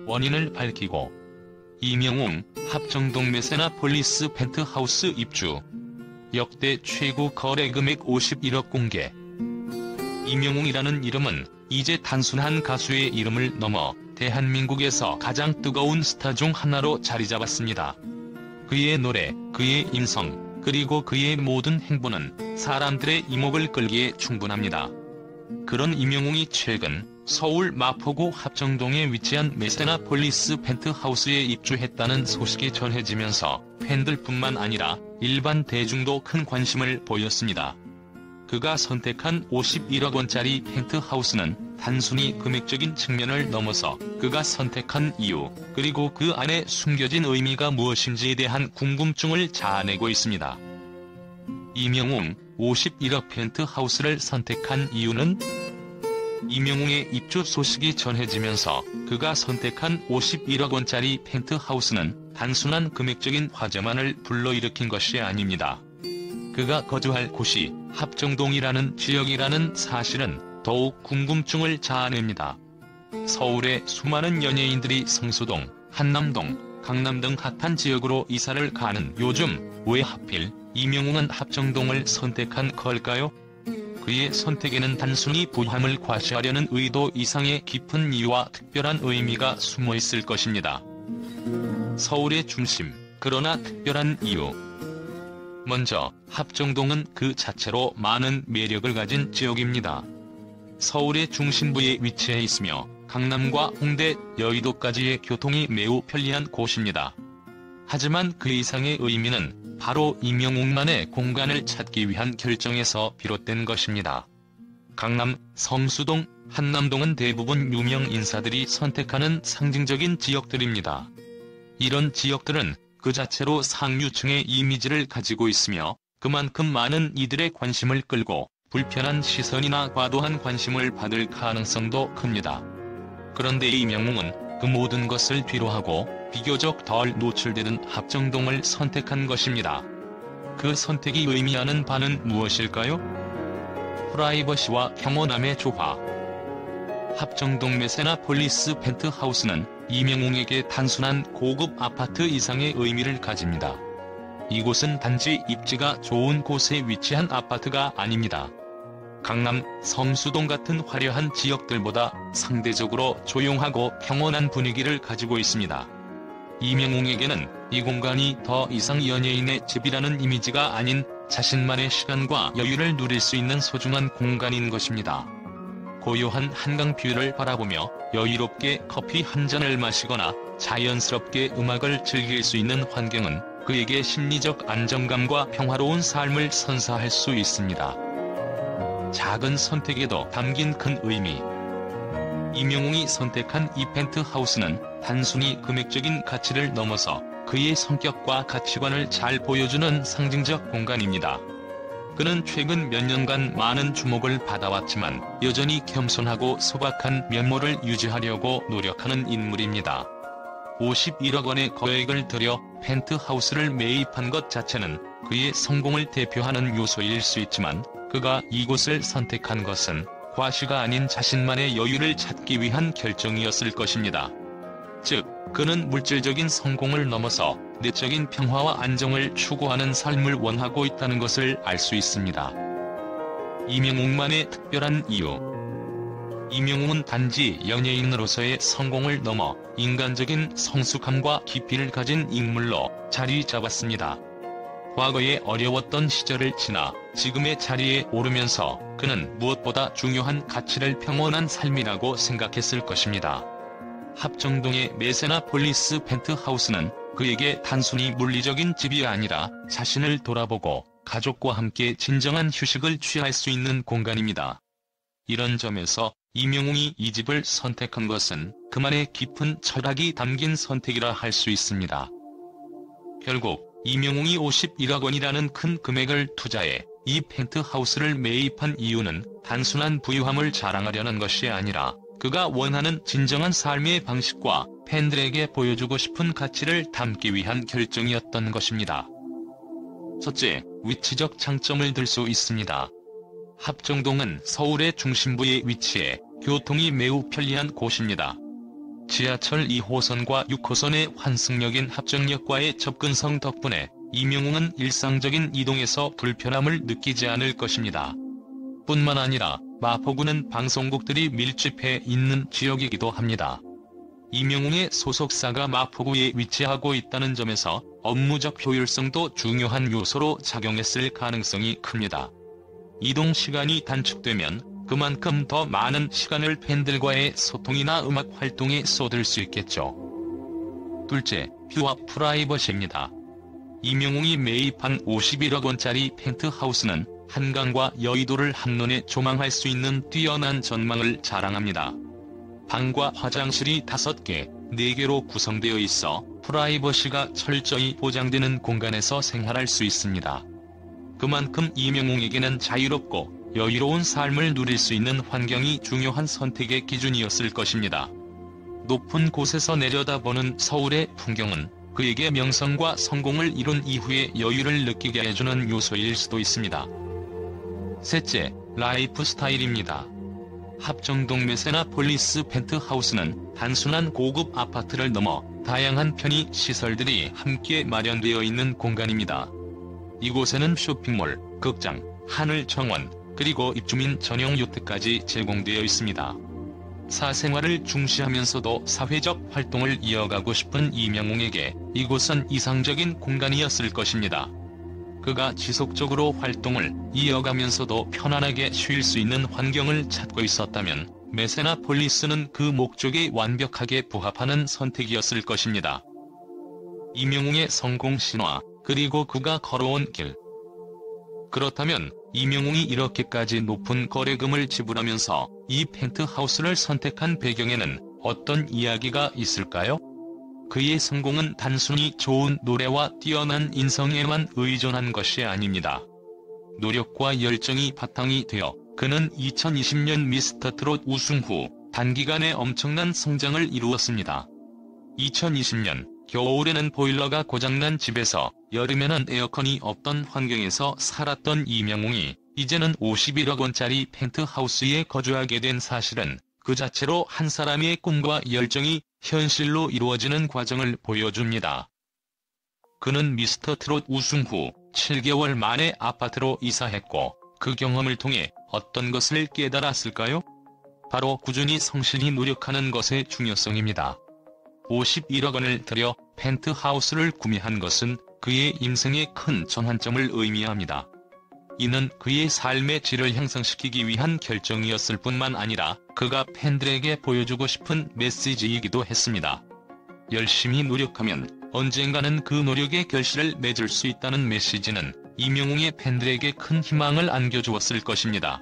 원인을 밝히고 이명웅 합정동 메세나폴리스 펜트하우스 입주. 역대 최고 거래 금액 51억 공개. 이명웅이라는 이름은 이제 단순한 가수의 이름을 넘어 대한민국에서 가장 뜨거운 스타 중 하나로 자리 잡았습니다. 그의 노래, 그의 인성, 그리고 그의 모든 행보는 사람들의 이목을 끌기에 충분합니다. 그런 이명웅이 최근 서울 마포구 합정동에 위치한 메세나폴리스 펜트하우스에 입주했다는 소식이 전해지면서 팬들뿐만 아니라 일반 대중도 큰 관심을 보였습니다. 그가 선택한 51억 원짜리 펜트하우스는 단순히 금액적인 측면을 넘어서 그가 선택한 이유, 그리고 그 안에 숨겨진 의미가 무엇인지에 대한 궁금증을 자아내고 있습니다. 이명웅 51억 펜트하우스를 선택한 이유는 이명웅의 입주 소식이 전해지면서 그가 선택한 51억 원짜리 펜트하우스는 단순한 금액적인 화제만을 불러일으킨 것이 아닙니다. 그가 거주할 곳이 합정동이라는 지역이라는 사실은 더욱 궁금증을 자아냅니다. 서울의 수많은 연예인들이 성수동, 한남동, 강남 등 핫한 지역으로 이사를 가는 요즘 왜 하필 이명웅은 합정동을 선택한 걸까요? 그의 선택에는 단순히 부함을 과시하려는 의도 이상의 깊은 이유와 특별한 의미가 숨어 있을 것입니다. 서울의 중심, 그러나 특별한 이유. 먼저 합정동은 그 자체로 많은 매력을 가진 지역입니다. 서울의 중심부에 위치해 있으며 강남과 홍대, 여의도까지의 교통이 매우 편리한 곳입니다. 하지만 그 이상의 의미는 바로 이명웅만의 공간을 찾기 위한 결정에서 비롯된 것입니다. 강남, 성수동, 한남동은 대부분 유명 인사들이 선택하는 상징적인 지역들입니다. 이런 지역들은 그 자체로 상류층의 이미지를 가지고 있으며 그만큼 많은 이들의 관심을 끌고 불편한 시선이나 과도한 관심을 받을 가능성도 큽니다. 그런데 이명웅은 그 모든 것을 뒤로하고 비교적 덜 노출되는 합정동을 선택한 것입니다. 그 선택이 의미하는 바는 무엇일까요? 프라이버시와 평온함의 조화. 합정동 메세나폴리스 펜트하우스는 이명웅에게 단순한 고급 아파트 이상의 의미를 가집니다. 이곳은 단지 입지가 좋은 곳에 위치한 아파트가 아닙니다. 강남, 성수동 같은 화려한 지역들보다 상대적으로 조용하고 평온한 분위기를 가지고 있습니다. 이명웅에게는 이 공간이 더 이상 연예인의 집이라는 이미지가 아닌 자신만의 시간과 여유를 누릴 수 있는 소중한 공간인 것입니다. 고요한 한강 뷰를 바라보며 여유롭게 커피 한 잔을 마시거나 자연스럽게 음악을 즐길 수 있는 환경은 그에게 심리적 안정감과 평화로운 삶을 선사할 수 있습니다. 작은 선택에도 담긴 큰 의미. 이명웅이 선택한 이 펜트하우스는 단순히 금액적인 가치를 넘어서 그의 성격과 가치관을 잘 보여주는 상징적 공간입니다. 그는 최근 몇 년간 많은 주목을 받아왔지만 여전히 겸손하고 소박한 면모를 유지하려고 노력하는 인물입니다. 51억 원의 거액을 들여 펜트하우스를 매입한 것 자체는 그의 성공을 대표하는 요소일 수 있지만 그가 이곳을 선택한 것은 과시가 아닌 자신만의 여유를 찾기 위한 결정이었을 것입니다. 즉, 그는 물질적인 성공을 넘어서 내적인 평화와 안정을 추구하는 삶을 원하고 있다는 것을 알 수 있습니다. 이명웅만의 특별한 이유. 이명웅은 단지 연예인으로서의 성공을 넘어 인간적인 성숙함과 깊이를 가진 인물로 자리 잡았습니다. 과거의 어려웠던 시절을 지나 지금의 자리에 오르면서 그는 무엇보다 중요한 가치를 평온한 삶이라고 생각했을 것입니다. 합정동의 메세나폴리스 펜트하우스는 그에게 단순히 물리적인 집이 아니라 자신을 돌아보고 가족과 함께 진정한 휴식을 취할 수 있는 공간입니다. 이런 점에서 이명웅이 이 집을 선택한 것은 그만의 깊은 철학이 담긴 선택이라 할 수 있습니다. 결국 이명웅이 51억 원이라는 큰 금액을 투자해 이 펜트하우스를 매입한 이유는 단순한 부유함을 자랑하려는 것이 아니라 그가 원하는 진정한 삶의 방식과 팬들에게 보여주고 싶은 가치를 담기 위한 결정이었던 것입니다. 첫째, 위치적 장점을 들 수 있습니다. 합정동은 서울의 중심부에 위치해 교통이 매우 편리한 곳입니다. 지하철 2호선과 6호선의 환승역인 합정역과의 접근성 덕분에 이명웅은 일상적인 이동에서 불편함을 느끼지 않을 것입니다. 뿐만 아니라 마포구는 방송국들이 밀집해 있는 지역이기도 합니다. 이명웅의 소속사가 마포구에 위치하고 있다는 점에서 업무적 효율성도 중요한 요소로 작용했을 가능성이 큽니다. 이동 시간이 단축되면 그만큼 더 많은 시간을 팬들과의 소통이나 음악 활동에 쏟을 수 있겠죠. 둘째, 휴와 프라이버시입니다. 이명웅이 매입한 51억 원짜리 펜트하우스는 한강과 여의도를 한눈에 조망할 수 있는 뛰어난 전망을 자랑합니다. 방과 화장실이 5개, 4개로 구성되어 있어 프라이버시가 철저히 보장되는 공간에서 생활할 수 있습니다. 그만큼 이명웅에게는 자유롭고 여유로운 삶을 누릴 수 있는 환경이 중요한 선택의 기준이었을 것입니다. 높은 곳에서 내려다보는 서울의 풍경은 그에게 명성과 성공을 이룬 이후의 여유를 느끼게 해주는 요소일 수도 있습니다. 셋째, 라이프 스타일입니다. 합정동 메세나폴리스 펜트하우스는 단순한 고급 아파트를 넘어 다양한 편의 시설들이 함께 마련되어 있는 공간입니다. 이곳에는 쇼핑몰, 극장, 하늘정원, 그리고 입주민 전용 요트까지 제공되어 있습니다. 사생활을 중시하면서도 사회적 활동을 이어가고 싶은 이명웅에게 이곳은 이상적인 공간이었을 것입니다. 그가 지속적으로 활동을 이어가면서도 편안하게 쉴 수 있는 환경을 찾고 있었다면 메세나폴리스는 그 목적에 완벽하게 부합하는 선택이었을 것입니다. 이명웅의 성공 신화, 그리고 그가 걸어온 길. 그렇다면 이명웅이 이렇게까지 높은 거래금을 지불하면서 이 펜트하우스를 선택한 배경에는 어떤 이야기가 있을까요? 그의 성공은 단순히 좋은 노래와 뛰어난 인성에만 의존한 것이 아닙니다. 노력과 열정이 바탕이 되어 그는 2020년 미스터트롯 우승 후 단기간에 엄청난 성장을 이루었습니다. 2020년 겨울에는 보일러가 고장난 집에서 여름에는 에어컨이 없던 환경에서 살았던 이명웅이 이제는 51억 원짜리 펜트하우스에 거주하게 된 사실은 그 자체로 한 사람의 꿈과 열정이 현실로 이루어지는 과정을 보여줍니다. 그는 미스터트롯 우승 후 7개월 만에 아파트로 이사했고 그 경험을 통해 어떤 것을 깨달았을까요? 바로 꾸준히 성실히 노력하는 것의 중요성입니다. 51억 원을 들여 펜트하우스를 구매한 것은 그의 인생의 큰 전환점을 의미합니다. 이는 그의 삶의 질을 향상시키기 위한 결정이었을 뿐만 아니라 그가 팬들에게 보여주고 싶은 메시지이기도 했습니다. 열심히 노력하면 언젠가는 그 노력의 결실을 맺을 수 있다는 메시지는 이명웅의 팬들에게 큰 희망을 안겨주었을 것입니다.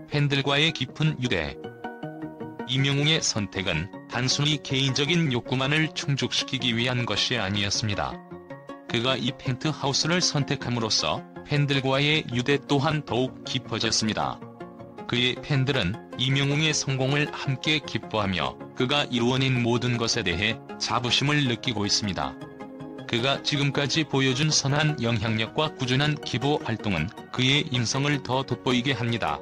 팬들과의 깊은 유대. 이명웅의 선택은 단순히 개인적인 욕구만을 충족시키기 위한 것이 아니었습니다. 그가 이 펜트하우스를 선택함으로써 팬들과의 유대 또한 더욱 깊어졌습니다. 그의 팬들은 이명웅의 성공을 함께 기뻐하며 그가 이루어낸 모든 것에 대해 자부심을 느끼고 있습니다. 그가 지금까지 보여준 선한 영향력과 꾸준한 기부 활동은 그의 인성을 더 돋보이게 합니다.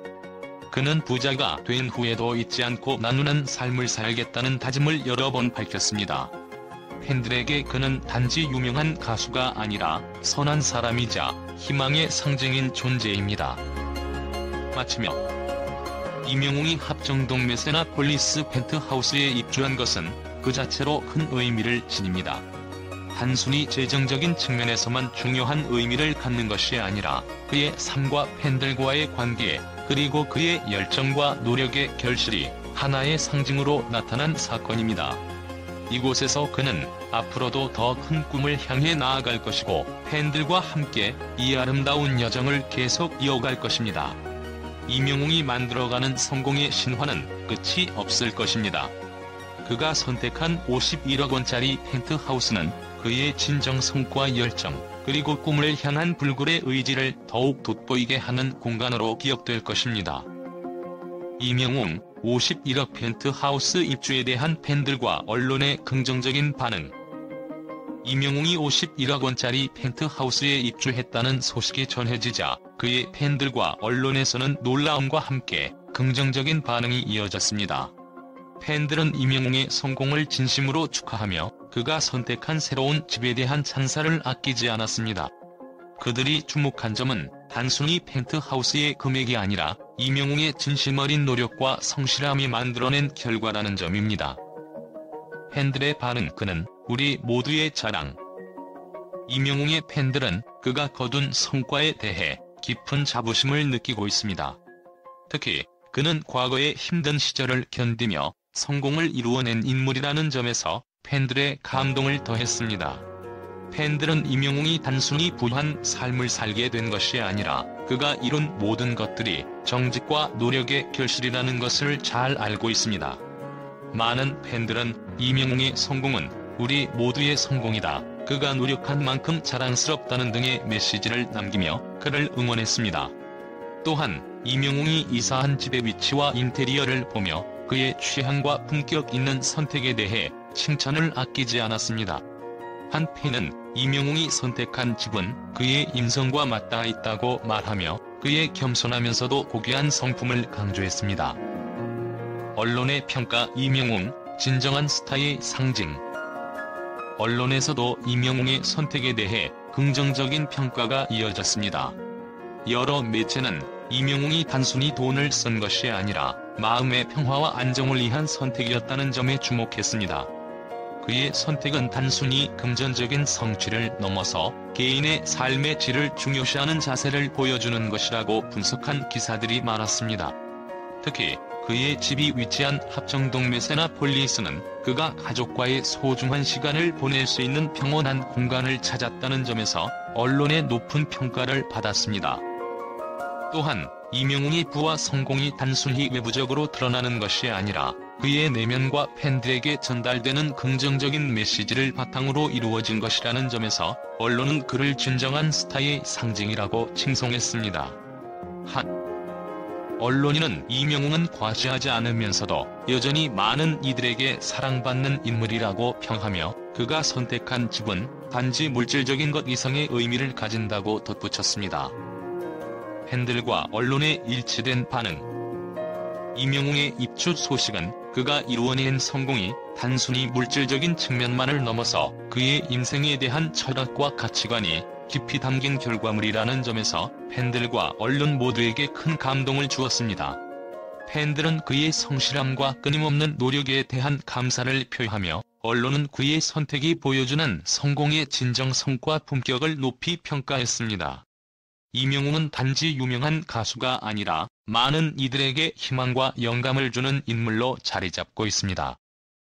그는 부자가 된 후에도 잊지 않고 나누는 삶을 살겠다는 다짐을 여러 번 밝혔습니다. 팬들에게 그는 단지 유명한 가수가 아니라 선한 사람이자 희망의 상징인 존재입니다. 마치며 이명웅이 합정동 메세나폴리스 펜트하우스에 입주한 것은 그 자체로 큰 의미를 지닙니다. 단순히 재정적인 측면에서만 중요한 의미를 갖는 것이 아니라 그의 삶과 팬들과의 관계, 그리고 그의 열정과 노력의 결실이 하나의 상징으로 나타난 사건입니다. 이곳에서 그는 앞으로도 더 큰 꿈을 향해 나아갈 것이고 팬들과 함께 이 아름다운 여정을 계속 이어갈 것입니다. 이명웅이 만들어가는 성공의 신화는 끝이 없을 것입니다. 그가 선택한 51억 원짜리 펜트하우스는 그의 진정성과 열정, 그리고 꿈을 향한 불굴의 의지를 더욱 돋보이게 하는 공간으로 기억될 것입니다. 이명웅, 51억 펜트하우스 입주에 대한 팬들과 언론의 긍정적인 반응. 이명웅이 51억 원짜리 펜트하우스에 입주했다는 소식이 전해지자 그의 팬들과 언론에서는 놀라움과 함께 긍정적인 반응이 이어졌습니다. 팬들은 이명웅의 성공을 진심으로 축하하며 그가 선택한 새로운 집에 대한 찬사를 아끼지 않았습니다. 그들이 주목한 점은 단순히 펜트하우스의 금액이 아니라 이명웅의 진심 어린 노력과 성실함이 만들어낸 결과라는 점입니다. 팬들의 반응. 그는 우리 모두의 자랑. 이명웅의 팬들은 그가 거둔 성과에 대해 깊은 자부심을 느끼고 있습니다. 특히 그는 과거의 힘든 시절을 견디며 성공을 이루어낸 인물이라는 점에서 팬들의 감동을 더했습니다. 팬들은 이명웅이 단순히 부유한 삶을 살게 된 것이 아니라 그가 이룬 모든 것들이 정직과 노력의 결실이라는 것을 잘 알고 있습니다. 많은 팬들은 이명웅의 성공은 우리 모두의 성공이다, 그가 노력한 만큼 자랑스럽다는 등의 메시지를 남기며 그를 응원했습니다. 또한 이명웅이 이사한 집의 위치와 인테리어를 보며 그의 취향과 품격 있는 선택에 대해 칭찬을 아끼지 않았습니다. 한 팬은 이명웅이 선택한 집은 그의 인성과 맞닿아 있다고 말하며 그의 겸손하면서도 고귀한 성품을 강조했습니다. 언론의 평가. 이명웅, 진정한 스타의 상징. 언론에서도 이명웅의 선택에 대해 긍정적인 평가가 이어졌습니다. 여러 매체는 이명웅이 단순히 돈을 쓴 것이 아니라 마음의 평화와 안정을 위한 선택이었다는 점에 주목했습니다. 그의 선택은 단순히 금전적인 성취를 넘어서 개인의 삶의 질을 중요시하는 자세를 보여주는 것이라고 분석한 기사들이 많았습니다. 특히 그의 집이 위치한 합정동 메세나폴리스는 그가 가족과의 소중한 시간을 보낼 수 있는 평온한 공간을 찾았다는 점에서 언론의 높은 평가를 받았습니다. 또한 이명웅의 부와 성공이 단순히 외부적으로 드러나는 것이 아니라 그의 내면과 팬들에게 전달되는 긍정적인 메시지를 바탕으로 이루어진 것이라는 점에서 언론은 그를 진정한 스타의 상징이라고 칭송했습니다. 한 언론인은 이명웅은 과시하지 않으면서도 여전히 많은 이들에게 사랑받는 인물이라고 평하며 그가 선택한 집은 단지 물질적인 것 이상의 의미를 가진다고 덧붙였습니다. 팬들과 언론의 일치된 반응. 이명웅의 입주 소식은 그가 이루어낸 성공이 단순히 물질적인 측면만을 넘어서 그의 인생에 대한 철학과 가치관이 깊이 담긴 결과물이라는 점에서 팬들과 언론 모두에게 큰 감동을 주었습니다. 팬들은 그의 성실함과 끊임없는 노력에 대한 감사를 표하며 언론은 그의 선택이 보여주는 성공의 진정성과 품격을 높이 평가했습니다. 이명웅은 단지 유명한 가수가 아니라 많은 이들에게 희망과 영감을 주는 인물로 자리 잡고 있습니다.